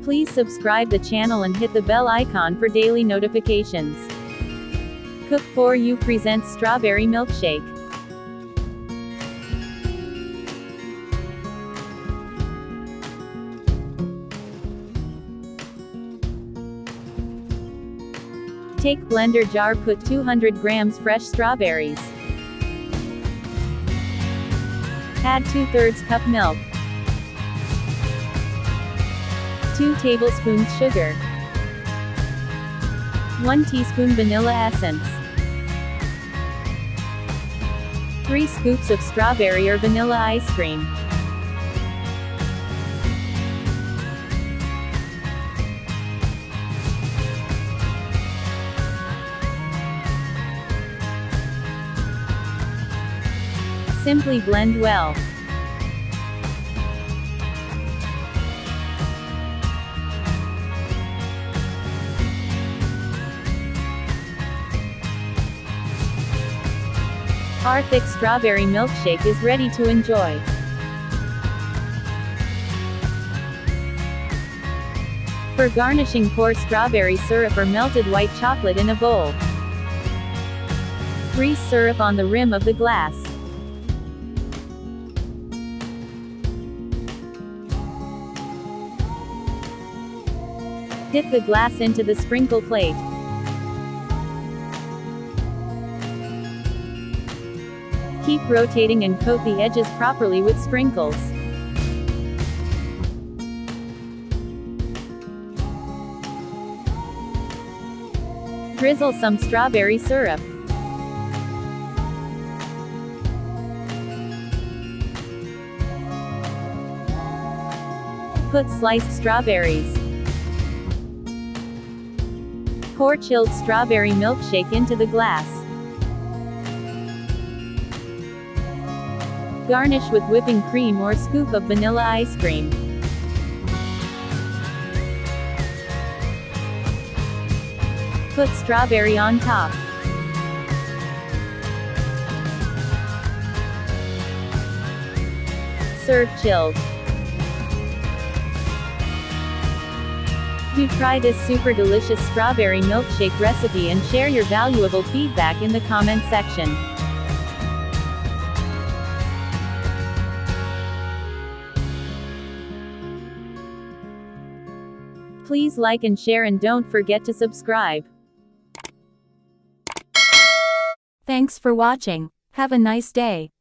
Please subscribe the channel and hit the bell icon for daily notifications. Cook For You presents Strawberry Milkshake. Take blender jar, put 200 grams fresh strawberries. Add 2/3 cup milk. 2 tablespoons sugar. 1 teaspoon vanilla essence. 3 scoops of strawberry or vanilla ice cream. Simply blend well. Our thick strawberry milkshake is ready to enjoy. For garnishing, pour strawberry syrup or melted white chocolate in a bowl. Grease syrup on the rim of the glass. Dip the glass into the sprinkle plate. Keep rotating and coat the edges properly with sprinkles. Drizzle some strawberry syrup. Put sliced strawberries. Pour chilled strawberry milkshake into the glass. Garnish with whipping cream or scoop of vanilla ice cream. Put strawberry on top. Serve chilled. Do try this super delicious strawberry milkshake recipe and share your valuable feedback in the comment section. Please like and share and don't forget to subscribe. Thanks for watching. Have a nice day.